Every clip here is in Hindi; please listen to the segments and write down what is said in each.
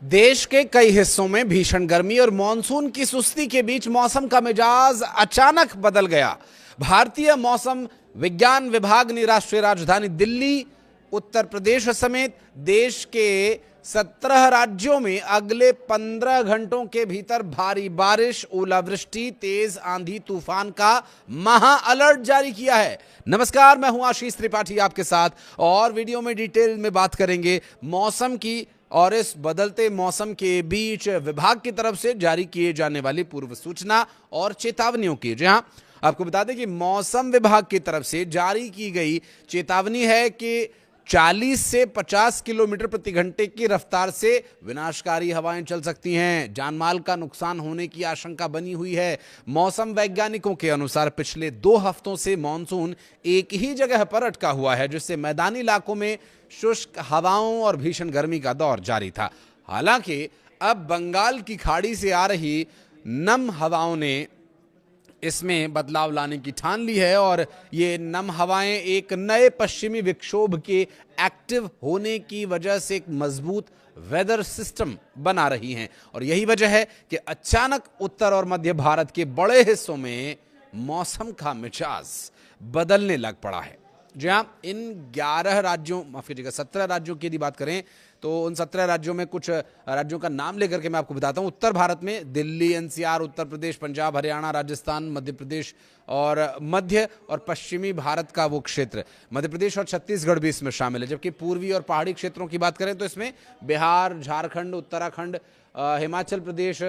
देश के कई हिस्सों में भीषण गर्मी और मानसून की सुस्ती के बीच मौसम का मिजाज अचानक बदल गया। भारतीय मौसम विज्ञान विभाग ने राष्ट्रीय राजधानी दिल्ली, उत्तर प्रदेश समेत देश के 17 राज्यों में अगले 15 घंटों के भीतर भारी बारिश, ओलावृष्टि, तेज आंधी तूफान का महा अलर्ट जारी किया है। नमस्कार, मैं हूं आशीष त्रिपाठी आपके साथ और वीडियो में डिटेल में बात करेंगे मौसम की और इस बदलते मौसम के बीच विभाग की तरफ से जारी किए जाने वाली पूर्व सूचना और चेतावनियों की। जी हां, आपको बता दें कि मौसम विभाग की तरफ से जारी की गई चेतावनी है कि 40 से 50 किलोमीटर प्रति घंटे की रफ्तार से विनाशकारी हवाएं चल सकती हैं। जानमाल का नुकसान होने की आशंका बनी हुई है। मौसम वैज्ञानिकों के अनुसार पिछले 2 हफ्तों से मानसून एक ही जगह पर अटका हुआ है, जिससे मैदानी इलाकों में शुष्क हवाओं और भीषण गर्मी का दौर जारी था। हालांकि अब बंगाल की खाड़ी से आ रही नम हवाओं ने इसमें बदलाव लाने की ठान ली है और ये नम हवाएं एक नए पश्चिमी विक्षोभ के एक्टिव होने की वजह से एक मजबूत वेदर सिस्टम बना रही हैं और यही वजह है कि अचानक उत्तर और मध्य भारत के बड़े हिस्सों में मौसम का मिजाज बदलने लग पड़ा है। जहां इन 11 राज्यों, माफ कीजिएगा 17 राज्यों की यदि बात करें तो उन 17 राज्यों में कुछ राज्यों का नाम लेकर के मैं आपको बताता हूं। उत्तर भारत में दिल्ली, एनसीआर, उत्तर प्रदेश, पंजाब, हरियाणा, राजस्थान, मध्य प्रदेश और मध्य और पश्चिमी भारत का वो क्षेत्र, मध्य प्रदेश और छत्तीसगढ़ भी इसमें शामिल है। जबकि पूर्वी और पहाड़ी क्षेत्रों की बात करें तो इसमें बिहार, झारखंड, उत्तराखंड, हिमाचल प्रदेश,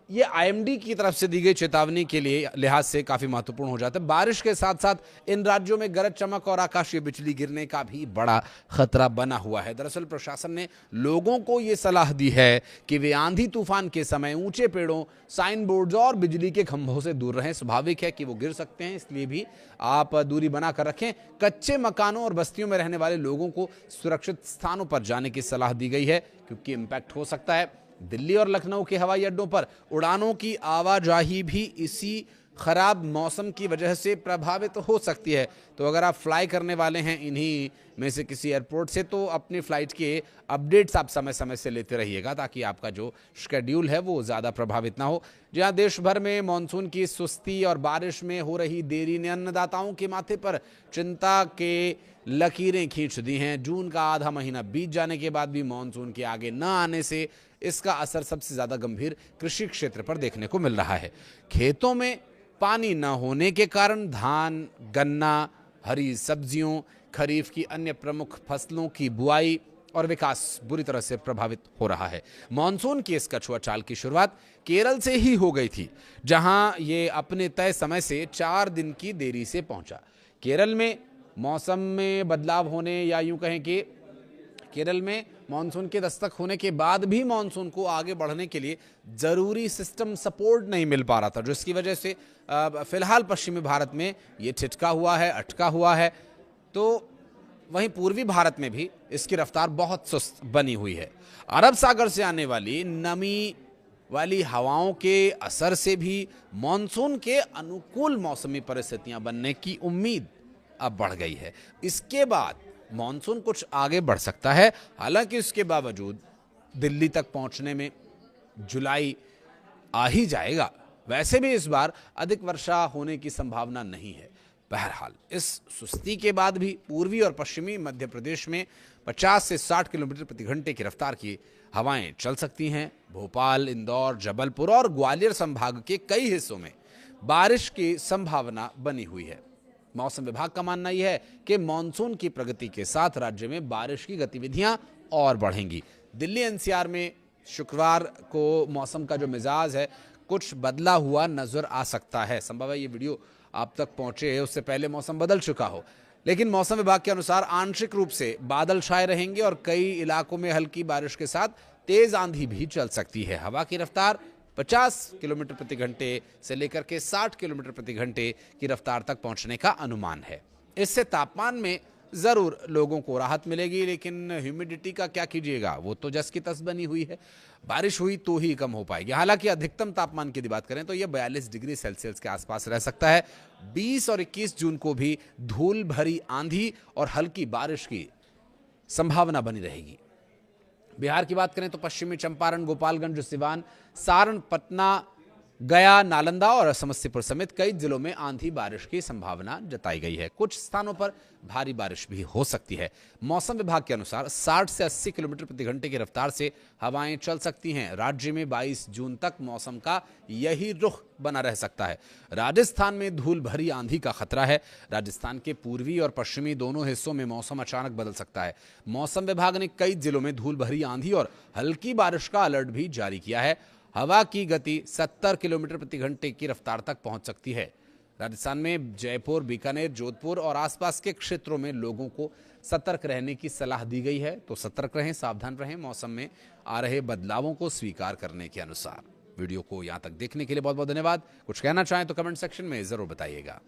ये आईएमडी की तरफ से दी गई चेतावनी के लिए लिहाज से काफी महत्वपूर्ण हो जाता है। बारिश के साथ साथ इन राज्यों में गरज चमक और आकाशीय बिजली गिरने का भी बड़ा खतरा बना हुआ है। दरअसल प्रशासन ने लोगों को ये सलाह दी है कि वे आंधी तूफान के समय ऊंचे पेड़ों, साइन बोर्ड्स और बिजली के खंभों से दूर रहें। स्वाभाविक है कि वो गिर सकते हैं, इसलिए भी आप दूरी बनाकर रखें। कच्चे मकानों और बस्तियों में रहने वाले लोगों को सुरक्षित स्थानों पर जाने की सलाह दी गई है, क्योंकि इंपैक्ट हो सकता है। दिल्ली और लखनऊ के हवाई अड्डों पर उड़ानों की आवाजाही भी इसी खराब मौसम की वजह से प्रभावित हो सकती है। तो अगर आप फ्लाई करने वाले हैं इन्हीं में से किसी एयरपोर्ट से, तो अपनी फ्लाइट के अपडेट्स आप समय समय से लेते रहिएगा, ताकि आपका जो शेड्यूल है वो ज़्यादा प्रभावित ना हो। जहां देश भर में मानसून की सुस्ती और बारिश में हो रही देरी ने अन्नदाताओं के माथे पर चिंता के लकीरें खींच दी हैं। जून का आधा महीना बीत जाने के बाद भी मानसून के आगे न आने से इसका असर सबसे ज्यादा गंभीर कृषि क्षेत्र पर देखने को मिल रहा है। खेतों में पानी न होने के कारण धान, गन्ना, हरी सब्जियों, खरीफ की अन्य प्रमुख फसलों की बुआई और विकास बुरी तरह से प्रभावित हो रहा है। मानसून की इस कछुआ चाल की शुरुआत केरल से ही हो गई थी, जहां ये अपने तय समय से 4 दिन की देरी से पहुंचा। केरल में मौसम में बदलाव होने, या यूं कहें कि केरल में मानसून के दस्तक होने के बाद भी मानसून को आगे बढ़ने के लिए जरूरी सिस्टम सपोर्ट नहीं मिल पा रहा था, जिसकी वजह से फिलहाल पश्चिमी भारत में ये ठिठका हुआ है, अटका हुआ है। तो वहीं पूर्वी भारत में भी इसकी रफ्तार बहुत सुस्त बनी हुई है। अरब सागर से आने वाली नमी वाली हवाओं के असर से भी मानसून के अनुकूल मौसमी परिस्थितियां बनने की उम्मीद अब बढ़ गई है। इसके बाद मानसून कुछ आगे बढ़ सकता है। हालांकि इसके बावजूद दिल्ली तक पहुंचने में जुलाई आ ही जाएगा। वैसे भी इस बार अधिक वर्षा होने की संभावना नहीं है। बहरहाल इस सुस्ती के बाद भी पूर्वी और पश्चिमी मध्य प्रदेश में 50 से 60 किलोमीटर प्रति घंटे की रफ्तार की हवाएं चल सकती हैं। भोपाल, इंदौर, जबलपुर और ग्वालियर संभाग के कई हिस्सों में बारिश की संभावना बनी हुई है। मौसम विभाग का मानना यह है कि मानसून की प्रगति के साथ राज्य में बारिश की गतिविधियां और बढ़ेंगी। दिल्ली एनसीआर में शुक्रवार को मौसम का जो मिजाज है कुछ बदला हुआ नजर आ सकता है। संभव है ये वीडियो आप तक पहुंचे उससे पहले मौसम बदल चुका हो, लेकिन मौसम विभाग के अनुसार आंशिक रूप से बादल छाए रहेंगे और कई इलाकों में हल्की बारिश के साथ तेज आंधी भी चल सकती है। हवा की रफ्तार 50 किलोमीटर प्रति घंटे से लेकर के 60 किलोमीटर प्रति घंटे की रफ्तार तक पहुंचने का अनुमान है। इससे तापमान में जरूर लोगों को राहत मिलेगी, लेकिन ह्यूमिडिटी का क्या कीजिएगा, वो तो जस की तस बनी हुई है। बारिश हुई तो ही कम हो पाएगी। हालांकि अधिकतम तापमान की बात करें तो यह 42 डिग्री सेल्सियस के आसपास रह सकता है। 20 और 21 जून को भी धूल भरी आंधी और हल्की बारिश की संभावना बनी रहेगी। बिहार की बात करें तो पश्चिमी चंपारण, गोपालगंज, सिवान, सारण, पटना, गया, नालंदा और समस्तीपुर समेत कई जिलों में आंधी बारिश की संभावना जताई गई है। कुछ स्थानों पर भारी बारिश भी हो सकती है। मौसम विभाग के अनुसार 60 से 80 किलोमीटर प्रति घंटे की रफ्तार से हवाएं चल सकती हैं। राज्य में 22 जून तक मौसम का यही रुख बना रह सकता है। राजस्थान में धूल भरी आंधी का खतरा है। राजस्थान के पूर्वी और पश्चिमी दोनों हिस्सों में मौसम अचानक बदल सकता है। मौसम विभाग ने कई जिलों में धूल भरी आंधी और हल्की बारिश का अलर्ट भी जारी किया है। हवा की गति 70 किलोमीटर प्रति घंटे की रफ्तार तक पहुंच सकती है। राजस्थान में जयपुर, बीकानेर, जोधपुर और आसपास के क्षेत्रों में लोगों को सतर्क रहने की सलाह दी गई है। तो सतर्क रहें, सावधान रहें, मौसम में आ रहे बदलावों को स्वीकार करने के अनुसार। वीडियो को यहां तक देखने के लिए बहुत बहुत धन्यवाद। कुछ कहना चाहें तो कमेंट सेक्शन में जरूर बताइएगा।